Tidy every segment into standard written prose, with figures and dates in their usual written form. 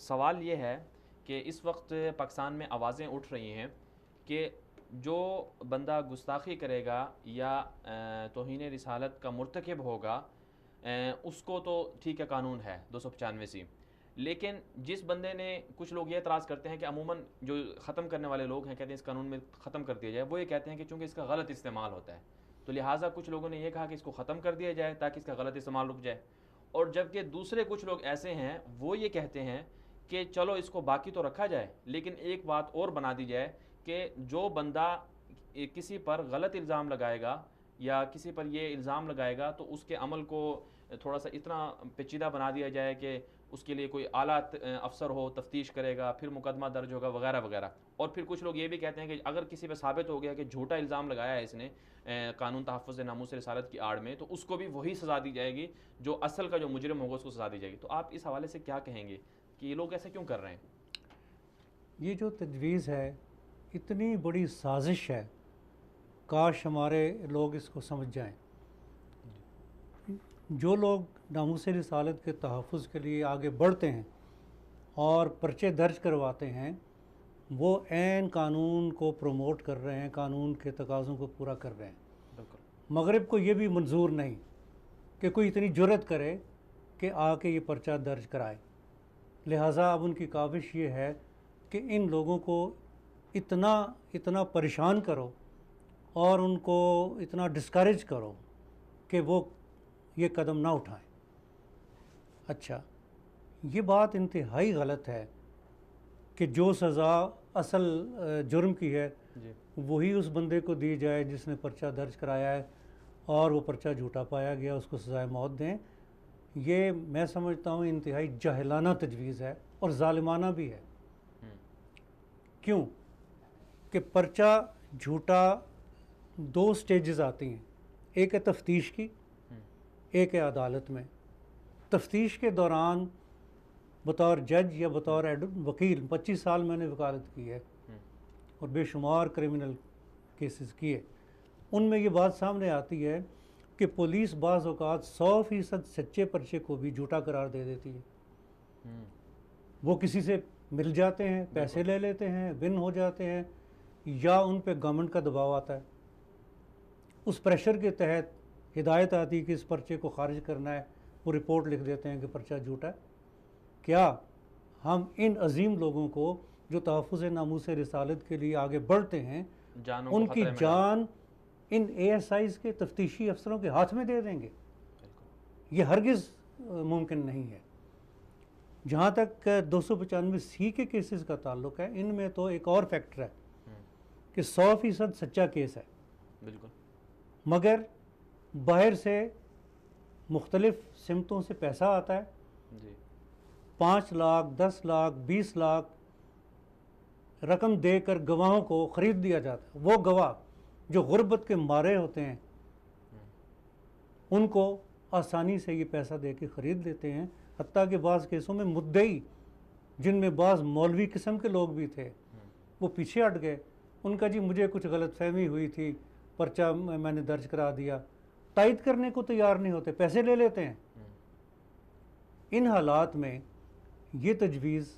सवाल ये है कि इस वक्त पाकिस्तान में आवाज़ें उठ रही हैं कि जो बंदा गुस्ताखी करेगा या तौहीन रिसालत का मुर्तकिब होगा, उसको तो ठीक है कानून है 295 सी, लेकिन जिस बंदे ने, कुछ लोग ये एतराज़ करते हैं कि अमूमन जो ख़त्म करने वाले लोग हैं कहते हैं इस कानून में ख़त्म कर दिया जाए, वो ये कहते हैं कि चूँकि इसका गलत इस्तेमाल होता है तो लिहाजा कुछ लोगों ने यह कहा कि इसको ख़त्म कर दिया जाए ताकि इसका गलत इस्तेमाल रुक जाए। और जबकि दूसरे कुछ लोग ऐसे हैं वो ये कहते हैं कि चलो इसको बाकी तो रखा जाए, लेकिन एक बात और बना दी जाए कि जो बंदा किसी पर गलत इल्ज़ाम लगाएगा या किसी पर ये इल्ज़ाम लगाएगा तो उसके अमल को थोड़ा सा इतना पेचीदा बना दिया जाए कि उसके लिए कोई आला अफसर हो, तफ्तीश करेगा, फिर मुकदमा दर्ज होगा वगैरह वगैरह। और फिर कुछ लोग ये भी कहते हैं कि अगर किसी पर साबित हो गया कि झूठा इल्ज़ाम लगाया है इसने कानून तहफ़्फ़ुज़ नामूस रिसालत की आड़ में, तो उसको भी वही सज़ा दी जाएगी जो असल का जो मुजरिम होगा उसको सज़ा दी जाएगी। तो आप इस हवाले से क्या कहेंगे कि ये लोग ऐसे क्यों कर रहे हैं? ये जो तजवीज़ है इतनी बड़ी साजिश है, काश हमारे लोग इसको समझ जाएं। जो लोग नामूस रिसालत के तहफ़्फ़ुज़ के लिए आगे बढ़ते हैं और पर्चे दर्ज करवाते हैं, वो ऐन कानून को प्रमोट कर रहे हैं, कानून के तकाज़ों को पूरा कर रहे हैं। बिल्कुल। मगरिब को ये भी मंजूर नहीं कि कोई इतनी जुर्रत करे कि आके ये पर्चा दर्ज कराए। लिहाजा अब उनकी काविश ये है कि इन लोगों को इतना इतना परेशान करो और उनको इतना डिस्करेज करो कि वो ये कदम ना उठाएं। अच्छा, ये बात इंतहाई गलत है कि जो सज़ा असल जुर्म की है जी। वही उस बंदे को दी जाए जिसने पर्चा दर्ज कराया है और वो पर्चा झूठा पाया गया, उसको सज़ाए मौत दें। ये मैं समझता हूँ इंतहाई जाहिलाना तजवीज़ है और ज़ालिमाना भी है। क्यों कि पर्चा झूठा दो स्टेजेस आती हैं, एक है तफ्तीश की, एक है अदालत में। तफ्तीश के दौरान बतौर जज या बतौर वकील 25 साल मैंने वकालत की है और बेशुमार क्रिमिनल केसेस किए, उनमें ये बात सामने आती है कि पुलिस बाज़ औक़ात 100% सच्चे पर्चे को भी झूठा करार दे देती है। वो किसी से मिल जाते हैं, पैसे ले लेते हैं, विन हो जाते हैं, या उन पे गवर्नमेंट का दबाव आता है, उस प्रेशर के तहत हिदायत आती है कि इस पर्चे को खारिज करना है, वो रिपोर्ट लिख देते हैं कि पर्चा झूठा है। क्या हम इन अजीम लोगों को जो तहफ़्फ़ुज़ नामूस रिसालत के लिए आगे बढ़ते हैं, उनकी जान इन ASIs के तफ्तीशी अफसरों के हाथ में दे देंगे? ये हरगिज़ मुमकिन नहीं है। जहाँ तक 295C के केसेस का ताल्लुक़ है, इनमें तो एक और फैक्टर है कि 100% सच्चा केस है। बिल्कुल। मगर बाहर से मुख्तलिफ सिमतों से पैसा आता है जी। 5 लाख, 10 लाख, 20 लाख रकम देकर गवाहों को ख़रीद दिया जाता है। वो गवाह जो गुर्बत के मारे होते हैं उनको आसानी से ये पैसा दे के ख़रीद लेते हैं। हत्ता कि बाज़ केसों में मुद्दई, जिनमें बाज़ मौलवी किस्म के लोग भी थे, वो पीछे हट गए। उनका जी मुझे कुछ गलतफहमी हुई थी, पर्चा मैंने दर्ज करा दिया, तायद करने को तैयार नहीं होते, पैसे ले लेते हैं। इन हालात में ये तजवीज़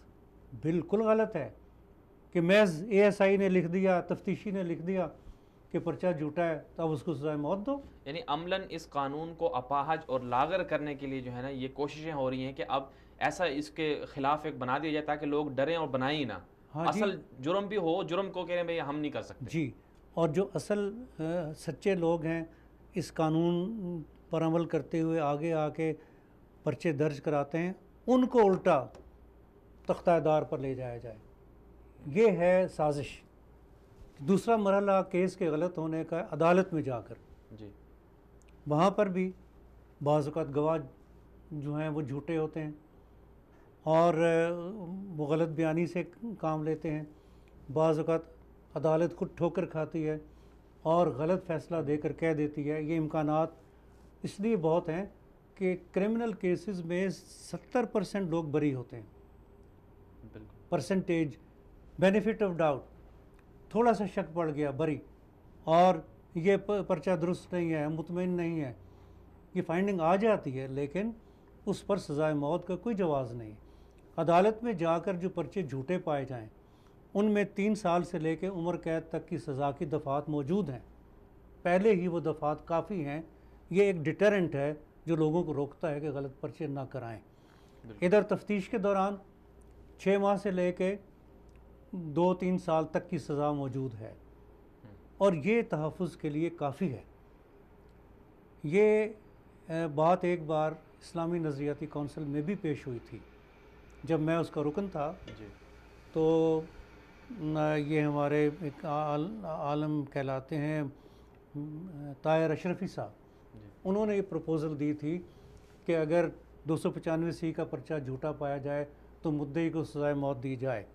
बिल्कुल गलत है कि महज ASI ने लिख दिया, तफ्तीशी ने लिख दिया कि पर्चा झूठा है तो अब उसको सज़ाए मौत दो। यानी अमलन इस कानून को अपाहज और लागर करने के लिए जो है ना ये कोशिशें हो रही हैं कि अब ऐसा इसके खिलाफ एक बना दिया जाए ताकि लोग डरें और बनाए ही ना। हाँ असल जुर्म भी हो, जुर्म को कह रहे हैं भाई हम नहीं कर सकते जी। और जो असल सच्चे लोग हैं, इस कानून पर अमल करते हुए आगे आके पर्चे दर्ज कराते हैं, उनको उल्टा तख्तादार पर ले जाया जाए। ये है साजिश। दूसरा मरहला केस के गलत होने का अदालत में जाकर जी। वहाँ पर भी बाज़ औक़ात गवाह जो हैं वो झूठे होते हैं और वो गलत बयानी से काम लेते हैं। बाज़ औक़ात अदालत खुद ठोकर खाती है और गलत फ़ैसला देकर कह देती है। ये इम्कानात इसलिए बहुत हैं कि क्रिमिनल केसेस में 70% लोग बरी होते हैं। परसेंटेज, बेनिफिट ऑफ डाउट, थोड़ा सा शक पड़ गया बरी, और ये पर्चा दुरुस्त नहीं है, मुतमईन नहीं है, ये फाइंडिंग आ जाती है, लेकिन उस पर सज़ाए मौत का कोई जवाज़ नहीं। अदालत में जाकर जो पर्चे झूठे पाए जाएं उनमें 3 साल से लेकर उम्र कैद तक की सज़ा की दफ़ात मौजूद हैं। पहले ही वो दफ़ात काफ़ी हैं। ये एक डिटरेंट है जो लोगों को रोकता है कि गलत पर्चे ना कराएं। इधर तफ्तीश के दौरान 6 माह से लेकर 2-3 साल तक की सज़ा मौजूद है और ये तहफ़्फ़ुज़ के लिए काफ़ी है। ये बात एक बार इस्लामी नज़रियाती कौंसिल में भी पेश हुई थी जब मैं उसका रुकन था जी। तो ये हमारे एक आलम कहलाते हैं ताहिर अशरफी साहब, उन्होंने ये प्रपोज़ल दी थी कि अगर 295C का पर्चा झूठा पाया जाए तो मुद्दई को सज़ाए मौत दी जाए।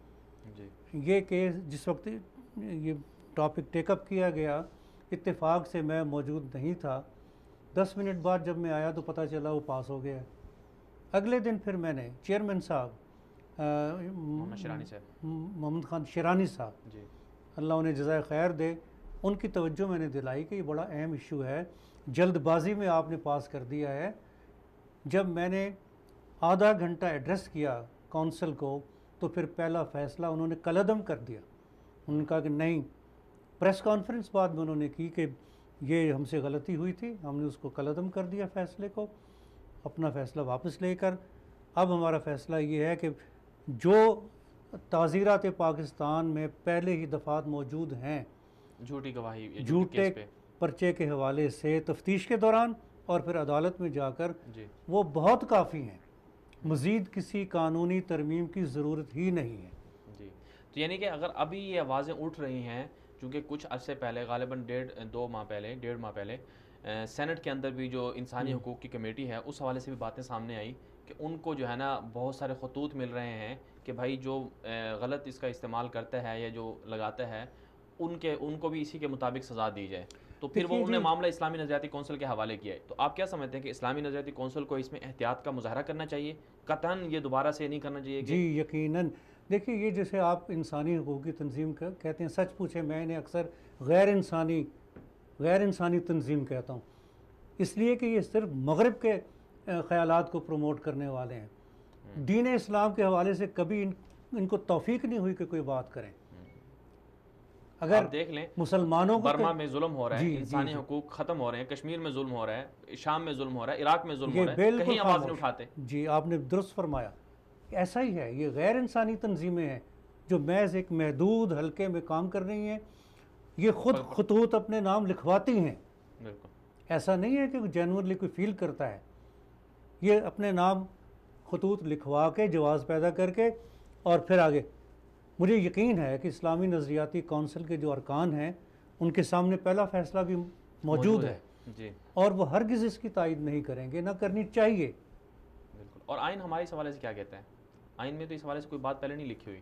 जी। ये केस जिस वक्त ये टॉपिक टेकअप किया गया इत्तेफाक से मैं मौजूद नहीं था। 10 मिनट बाद जब मैं आया तो पता चला वो पास हो गया। अगले दिन फिर मैंने चेयरमैन साहब मोहम्मद खान शिरानी साहब, जी, अल्लाह उन्हें जज़ाए खैर दे, उनकी तवज्जो मैंने दिलाई कि ये बड़ा अहम इशू है, जल्दबाजी में आपने पास कर दिया है। जब मैंने आधा घंटा एड्रेस किया कौंसिल को तो फिर पहला फ़ैसला उन्होंने कलअदम कर दिया। उन्होंने कहा कि नहीं, प्रेस कॉन्फ्रेंस बाद में उन्होंने की कि ये हमसे गलती हुई थी, हमने उसको कलअदम कर दिया फ़ैसले को, अपना फ़ैसला वापस लेकर अब हमारा फ़ैसला ये है कि जो ताज़ीरात पाकिस्तान में पहले ही दफ़ात मौजूद हैं झूठी गवाही या झूठे केस पे, पर्चे के हवाले से तफ्तीश के दौरान और फिर अदालत में जाकर जी, वो बहुत काफ़ी हैं। मज़ीद किसी कानूनी तरमीम की ज़रूरत ही नहीं है। जी। तो यानी कि अगर अभी ये आवाज़ें उठ रही हैं, चूँकि कुछ अरसे पहले गालिबन 1.5 माह पहले सेनेट के अंदर भी जो इंसानी हकूक़ की कमेटी है उस हवाले से भी बातें सामने आई कि उनको जो है ना बहुत सारे खतूत मिल रहे हैं कि भाई जो गलत इसका इस्तेमाल करता है या जो लगाता है उनको भी इसी के मुताबिक सज़ा दी जाए। तो फिर वो उन्होंने मामला इस्लामी नज़रियाती कौंसिल के हवाले किया है। तो आप क्या समझते हैं कि इस्लामी नज़रियाती कौंसिल को इसमें एहतियात का मुज़ाहरा करना चाहिए, कतन ये दोबारा से नहीं करना चाहिए? जी यकीनन। देखिए, ये जैसे आप इंसानी हकूक़ की तंजीम का कहते हैं, सच पूछे मैं इन्हें अक्सर गैर इंसानी तंजीम कहता हूँ, इसलिए कि ये सिर्फ मगरिब के ख़यालात को प्रमोट करने वाले हैं। दीन इस्लाम के हवाले से कभी इनको तौफीक नहीं हुई कि कोई बात करें। अगर आप देख लें मुसलमानों को बर्मा में जुल्म हो रहा है, जी, इंसानी जी, हकूक ख़त्म हो रहे हैं, कश्मीर में जुल्म हो रहा है, शाम में जुल्म हो रहा है, इराक में जुल्म ये हो रहा है, कहीं बिल्कुल आवाज़ नहीं खामोश। उठाते। जी, आपने दुरुस्त फरमाया, ऐसा ही है। ये गैर इंसानी तंजीमें हैं जो महज एक महदूद हल्के में काम कर रही हैं। ये खुद खतूत अपने नाम लिखवाती हैं, बिल्कुल, ऐसा नहीं है कि जेनुइनली कोई फील करता है। ये अपने नाम खतूत लिखवा के जवाज़ पैदा करके और फिर आगे। मुझे यकीन है कि इस्लामी नज़रियाती कौंसिल के जो अरकान हैं उनके सामने पहला फ़ैसला भी मौजूद है जी, और वो हरगिज़ इसकी तायद नहीं करेंगे, ना करनी चाहिए। बिल्कुल। और आइन हमारे इस हवाले से क्या कहता है? आइन में तो इस हवाले से कोई बात पहले नहीं लिखी हुई।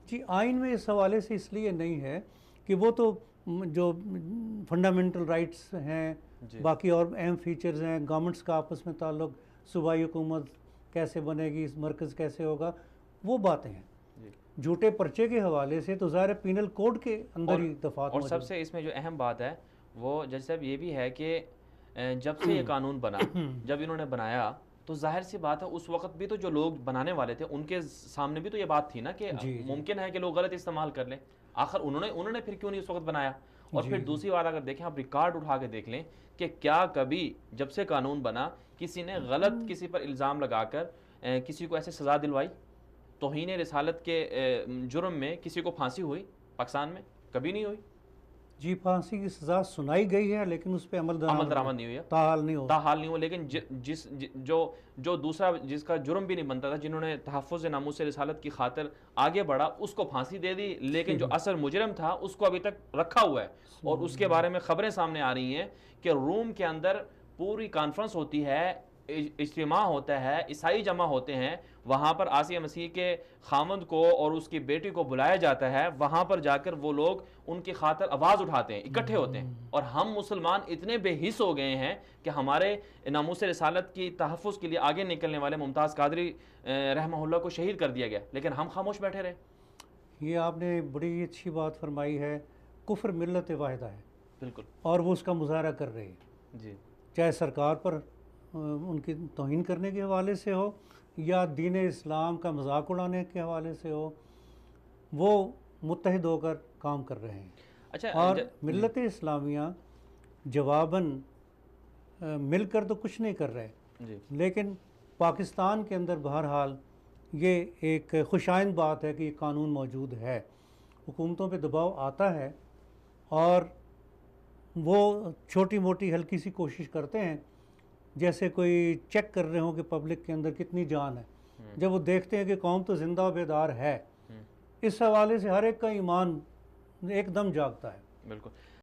जी, आइन में इस हवाले से इसलिए नहीं है कि वो तो जो फंडामेंटल राइट्स हैं, बाकी और अहम फीचर्स हैं, गवर्नमेंट्स का आपस में ताल्लुक़, सूबाई हुकूमत कैसे बनेगी, मरकज़ कैसे होगा, वो बातें हैं। झूठे पर्चे के हवाले से तो ज़ाहिर पीनल कोड के अंदर ही दफ़ात। और सबसे इसमें जो अहम बात है वो जज साहब ये भी है कि जब से ये कानून बना, जब इन्होंने बनाया तो जाहिर सी बात है उस वक्त भी तो जो लोग बनाने वाले थे उनके सामने भी तो ये बात थी ना कि मुमकिन है कि लोग गलत इस्तेमाल कर लें। आखिर उन्होंने फिर क्यों नहीं उस वक्त बनाया? और फिर दूसरी बात अगर देखें, आप रिकॉर्ड उठा के देख लें कि क्या कभी जब से कानून बना किसी ने गलत किसी पर इल्ज़ाम लगाकर किसी को ऐसे सज़ा दिलवाई? तौहीन रिसालत के जुर्म में किसी को फांसी हुई पाकिस्तान में? कभी नहीं हुई। जी, फांसी की सज़ा सुनाई गई है लेकिन उस पर अमल दरामद नहीं हुई है, ताहाल नहीं हुआ। लेकिन जो दूसरा जिसका जुर्म भी नहीं बनता था, जिन्होंने तहफ़्फ़ुज़ नामूस रिसालत की खातिर आगे बढ़ा, उसको फांसी दे दी, लेकिन जो असल मुजरम था उसको अभी तक रखा हुआ है। और उसके बारे में ख़बरें सामने आ रही हैं कि रूम के अंदर पूरी कॉन्फ्रेंस होती है, इज्तिमा होता है, ईसाई जमा होते हैं, वहाँ पर आसिया मसीह के खामंद को और उसकी बेटी को बुलाया जाता है, वहाँ पर जाकर वो लोग उनकी खातिर आवाज़ उठाते हैं, इकट्ठे होते हैं। और हम मुसलमान इतने बेहिस हो गए हैं कि हमारे नामूस रिसालत की तहफ़्फ़ुज़ के लिए आगे निकलने वाले मुमताज़ कादरी रहमहुल्लाह को शहीद कर दिया गया, लेकिन हम खामोश बैठे रहे। ये आपने बड़ी अच्छी बात फरमाई है। कुफ्र मिल्लत वाहिदा है, बिल्कुल, और वो उसका मुज़ाहरा कर रही है। जी, चाहे सरकार पर उनकी तौहीन करने के हवाले से हो या दीन इस्लाम का मजाक उड़ाने के हवाले से हो, वो मुत्तहिद होकर काम कर रहे हैं। अच्छा और मिल्लत इस्लामिया जवाबन मिलकर तो कुछ नहीं कर रहे, जी लेकिन पाकिस्तान के अंदर बहरहाल ये एक खुशाइंद बात है कि ये कानून मौजूद है, हुकूमतों पे दबाव आता है और वो छोटी मोटी हल्की सी कोशिश करते हैं, जैसे कोई चेक कर रहे हो कि पब्लिक के अंदर कितनी जान है। जब वो देखते हैं कि कौम तो जिंदा बेदार है, इस हवाले से हर एक का ईमान एकदम जागता है। बिल्कुल।